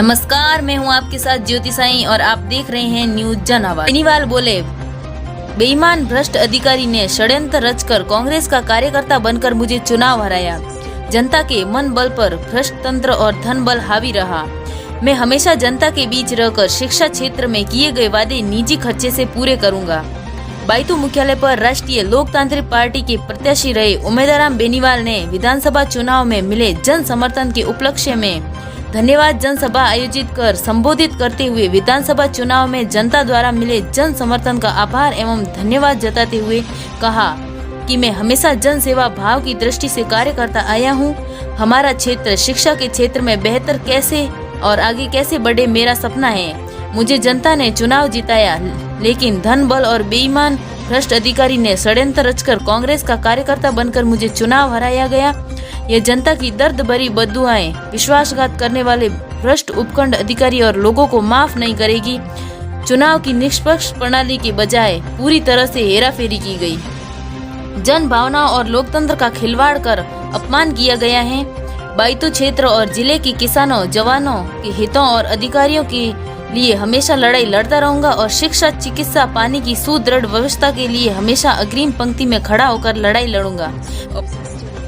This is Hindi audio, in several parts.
नमस्कार, मैं हूं आपके साथ ज्योति साई और आप देख रहे हैं न्यूज जन आवाज। बेनीवाल बोले, बेईमान भ्रष्ट अधिकारी ने षड्यंत्र रचकर कांग्रेस का कार्यकर्ता बनकर मुझे चुनाव हराया। जनता के मन बल पर भ्रष्ट तंत्र और धन बल हावी रहा। मैं हमेशा जनता के बीच रहकर शिक्षा क्षेत्र में किए गए वादे निजी खर्चे से पूरे करूंगा। बायतू मुख्यालय पर राष्ट्रीय लोकतांत्रिक पार्टी के प्रत्याशी रहे उमेदराम बेनीवाल ने विधानसभा चुनाव में मिले जन समर्थन के उपलक्ष्य में धन्यवाद जनसभा आयोजित कर संबोधित करते हुए विधानसभा चुनाव में जनता द्वारा मिले जन समर्थन का आभार एवं धन्यवाद जताते हुए कहा कि मैं हमेशा जन सेवा भाव की दृष्टि से कार्य करता आया हूं। हमारा क्षेत्र शिक्षा के क्षेत्र में बेहतर कैसे और आगे कैसे बढ़े मेरा सपना है। मुझे जनता ने चुनाव जिताया, लेकिन धन बल और बेईमान भ्रष्ट अधिकारी ने षड्यंत्र रचकर कांग्रेस का कार्यकर्ता बनकर मुझे चुनाव हराया गया। ये जनता की दर्द भरी बद्दुआएं विश्वासघात करने वाले भ्रष्ट उपखंड अधिकारी और लोगों को माफ नहीं करेगी। चुनाव की निष्पक्ष प्रणाली के बजाय पूरी तरह से हेराफेरी की गई। जन भावनाओं और लोकतंत्र का खिलवाड़ कर अपमान किया गया है। बायतू क्षेत्र और जिले के किसानों, जवानों के हितों और अधिकारियों के लिए हमेशा लड़ाई लड़ता रहूंगा और शिक्षा, चिकित्सा, पानी की सुदृढ़ व्यवस्था के लिए हमेशा अग्रिम पंक्ति में खड़ा होकर लड़ाई लड़ूंगा।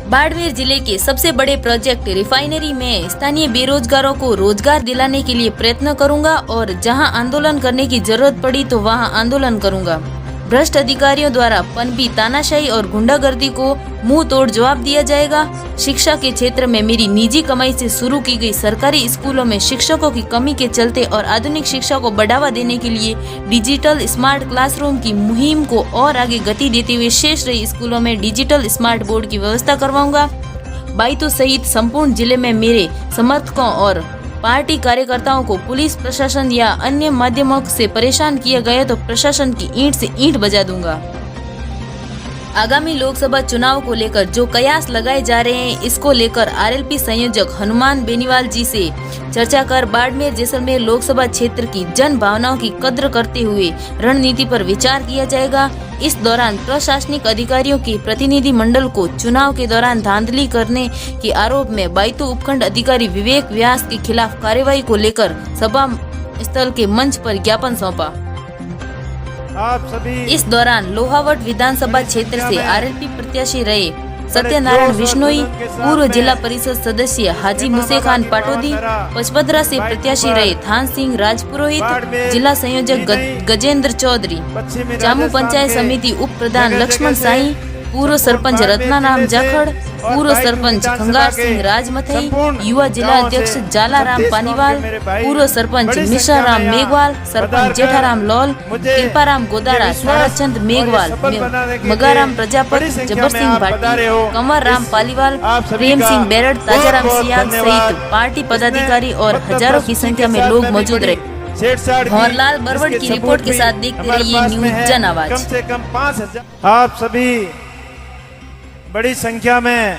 बाड़मेर जिले के सबसे बड़े प्रोजेक्ट रिफाइनरी में स्थानीय बेरोजगारों को रोजगार दिलाने के लिए प्रयत्न करूंगा और जहां आंदोलन करने की जरूरत पड़ी तो वहां आंदोलन करूंगा। भ्रष्ट अधिकारियों द्वारा पनपी तानाशाही और गुंडागर्दी को मुंह तोड़ जवाब दिया जाएगा। शिक्षा के क्षेत्र में मेरी निजी कमाई से शुरू की गई सरकारी स्कूलों में शिक्षकों की कमी के चलते और आधुनिक शिक्षा को बढ़ावा देने के लिए डिजिटल स्मार्ट क्लासरूम की मुहिम को और आगे गति देते हुए शेष रही स्कूलों में डिजिटल स्मार्ट बोर्ड की व्यवस्था करवाऊंगा। बायतू सहित संपूर्ण जिले में मेरे समर्थकों और पार्टी कार्यकर्ताओं को पुलिस प्रशासन या अन्य माध्यमों से परेशान किया गया तो प्रशासन की ईंट से ईंट बजा दूंगा। आगामी लोकसभा चुनाव को लेकर जो कयास लगाए जा रहे हैं, इसको लेकर आरएलपी संयोजक हनुमान बेनीवाल जी से चर्चा कर बाड़मेर जैसलमेर लोकसभा क्षेत्र की जन भावनाओं की कद्र करते हुए रणनीति पर विचार किया जाएगा। इस दौरान प्रशासनिक अधिकारियों के प्रतिनिधि मंडल को चुनाव के दौरान धांधली करने के आरोप में बायतू उपखंड अधिकारी विवेक व्यास के खिलाफ कार्रवाई को लेकर सभा स्थल के मंच पर ज्ञापन सौंपा। आप सभी इस दौरान लोहावट विधानसभा क्षेत्र से आरएलपी प्रत्याशी रहे सत्यनारायण विश्नोई, पूर्व जिला परिषद सदस्य हाजी मुसे खान पाटोदी, पचपदरा से प्रत्याशी रहे थान सिंह राजपुरोहित, जिला संयोजक गजेंद्र चौधरी, जामू पंचायत समिति उप प्रधान लक्ष्मण साई, पूर्व सरपंच रत्नाराम जाखड़, पूर्व सरपंच खंगार सिंह राजमथई, युवा जिला अध्यक्ष जालाराम पानीवाल, पूर्व सरपंच मिश्राराम मेघवाल, सरपंच जेठाराम लौल, कृपाराम गोदारा, ताराचंद मेघवाल, मगाराम प्रजापत, जबर सिंह भाटी, कंवर राम पालीवाल, प्रेम सिंह बेरड़, ताजाराम सियाग सहित पार्टी पदाधिकारी और हजारों की संख्या में लोग मौजूद रहे। भंवरलाल बरवड़ की रिपोर्ट के साथ देखते रहिए न्यूज जन आवाज। कम से कम 5000 आप सभी बड़ी संख्या में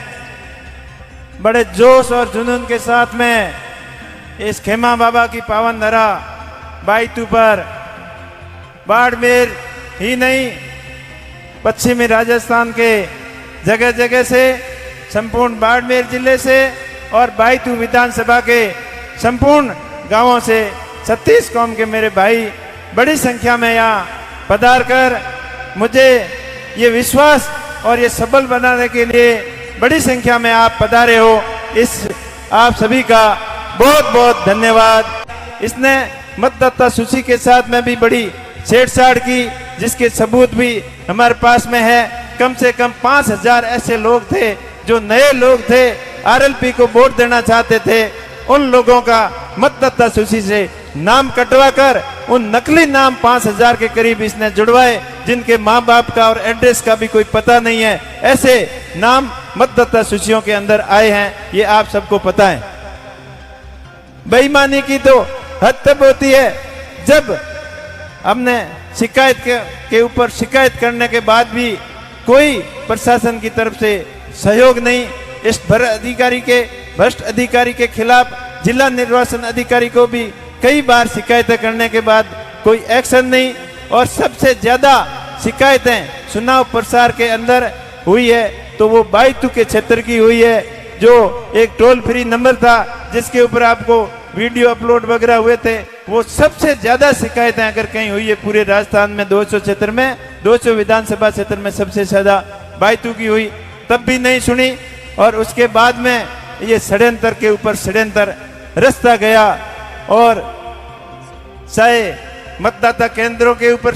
बड़े जोश और जुनून के साथ में इस खेमा बाबा की पावन धरा बायतू पर बाड़मेर ही नहीं, पश्चिमी राजस्थान के जगह जगह से, संपूर्ण बाड़मेर जिले से और बायतू विधानसभा के संपूर्ण गांवों से 36 कौम के मेरे भाई बड़ी संख्या में यहाँ पधार कर मुझे ये विश्वास और ये सबल बनाने के लिए बड़ी संख्या में आप पधारे हो। इस आप सभी का बहुत बहुत धन्यवाद। इसने मतदाता सूची के साथ में भी बड़ी छेड़छाड़ की, जिसके सबूत भी हमारे पास में है। कम से कम 5000 ऐसे लोग थे जो नए लोग थे, आरएलपी को वोट देना चाहते थे। उन लोगों का मतदाता सूची से नाम कटवा कर उन नकली नाम 5000 के करीब इसने जुड़वाए, जिनके माँ बाप का और एड्रेस का भी कोई पता नहीं है। ऐसे नाम मतदाता सूचियों के अंदर आए हैं, ये आप सबको पता है। बेईमानी की तो हद तब होती है जब हमने शिकायत के ऊपर शिकायत करने के बाद भी कोई प्रशासन की तरफ से सहयोग नहीं। इस भ्रष्ट अधिकारी के खिलाफ जिला निर्वाचन अधिकारी को भी कई बार शिकायतें करने के बाद कोई एक्शन नहीं। और सबसे ज्यादा शिकायतें चुनाव प्रचार के अंदर हुई है तो वो बायतू के क्षेत्र की हुई है, जो एक टोल फ्री नंबर था जिसके ऊपर आपको वीडियो अपलोड वगैरह हुए थे, वो सबसे ज्यादा शिकायतें अगर कहीं हुई है पूरे राजस्थान में 200 क्षेत्र में, 200 विधानसभा क्षेत्र में सबसे ज्यादा बायतू की हुई, तब भी नहीं सुनी। और उसके बाद में ये षड्यंत्र के ऊपर षड्यंत्र रचता गया और चाहे मतदाता केंद्रों के ऊपर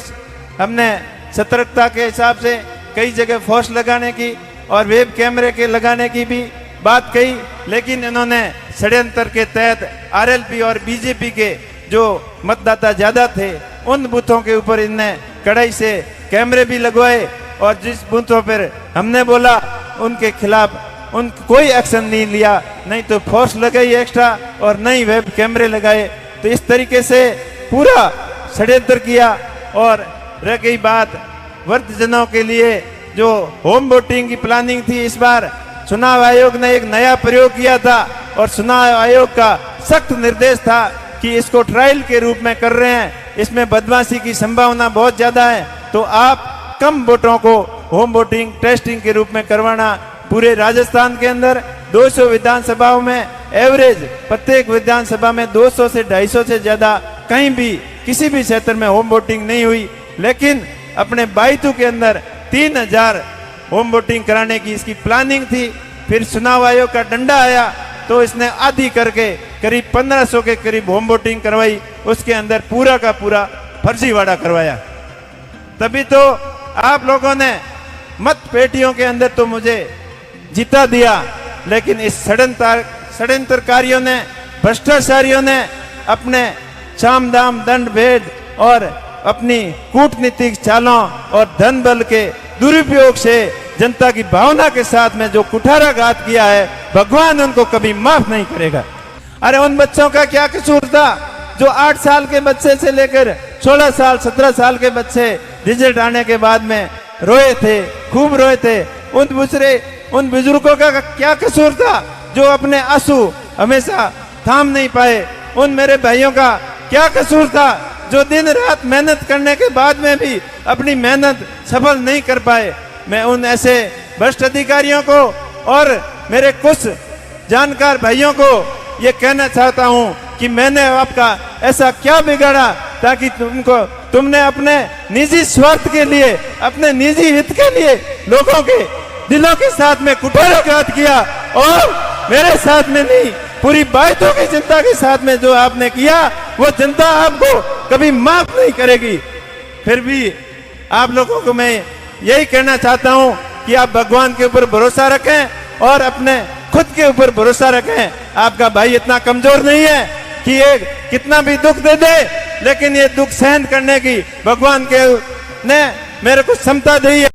हमने सतर्कता के हिसाब से कई जगह फोर्स लगाने की और वेब कैमरे के लगाने की भी बात कही, लेकिन इन्होंने षड्यंत्र के तहत आरएलपी और बीजेपी के जो मतदाता ज्यादा थे उन बूथों के ऊपर इनने कड़ाई से कैमरे भी लगवाए और जिस बूथों पर हमने बोला उनके खिलाफ उन कोई एक्शन नहीं लिया, नहीं तो फोर्स लगाई एक्स्ट्रा और नहीं वेब कैमरे लगाए। तो इस तरीके से पूरा षड्यंत्र किया। और रह गई बात वृद्धजनों के लिए जो होम वोटिंग की प्लानिंग थी, इस बार चुनाव आयोग ने एक नया प्रयोग किया था और चुनाव आयोग का सख्त निर्देश था कि इसको ट्रायल के रूप में कर रहे हैं, इसमें बदमाशी की संभावना बहुत ज्यादा है, तो आप कम वोटों को होम वोटिंग टेस्टिंग के रूप में करवाना। पूरे राजस्थान के अंदर 200 विधानसभाओं में एवरेज प्रत्येक विधानसभा में 200 से 250 से ज्यादा कहीं भी किसी भी क्षेत्र में होम वोटिंग नहीं हुई, लेकिन अपने बायतू के अंदर 3000 होम वोटिंग कराने की इसकी प्लानिंग थी। फिर चुनाव आयोग का डंडा आया तो इसने आधी करके करीब 1500 के करीब होम वोटिंग करवाई, उसके अंदर पूरा का पूरा फर्जीवाड़ा करवाया। तभी तो आप लोगों ने मत पेटियों के अंदर तो मुझे जिता दिया, लेकिन इस षड्यंत्रकारियों ने, भ्रष्टाचारियों ने अपने साम दाम दंड भेद और अपनी कूटनीतिक चालों और धन बल के दुरुपयोग से जनता की भावना के साथ में जो कुठाराघात किया है, भगवान उनको कभी माफ नहीं करेगा। अरे उन बच्चों का क्या कसूर था जो 8 साल के बच्चे से लेकर 16 साल 17 साल के बच्चे रिजल्ट आने के बाद में रोए थे, खूब रोए थे। उन बुजुर्गों का क्या कसूर था जो अपने आंसू हमेशा थाम नहीं पाए। उन मेरे भाइयों का क्या कसूर था जो दिन रात मेहनत करने के बाद में भी अपनी मेहनत सफल नहीं कर पाए। मैं उन ऐसे भ्रष्ट अधिकारियों को और मेरे कुछ जानकार भाइयों को ये कहना चाहता हूं कि मैंने आपका ऐसा क्या बिगाड़ा ताकि तुमने अपने निजी स्वार्थ के लिए, अपने निजी हित के लिए लोगों के दिलों के साथ में कुठाराघात किया और मेरे साथ में नहीं, पूरी बायतों की जनता के साथ में जो आपने किया वो जनता आपको कभी माफ नहीं करेगी। फिर भी आप लोगों को मैं यही कहना चाहता हूं कि आप भगवान के ऊपर भरोसा रखें और अपने खुद के ऊपर भरोसा रखें। आपका भाई इतना कमजोर नहीं है कि ये कितना भी दुख दे दे, लेकिन ये दुख सहन करने की भगवान के ने मेरे को क्षमता दी है।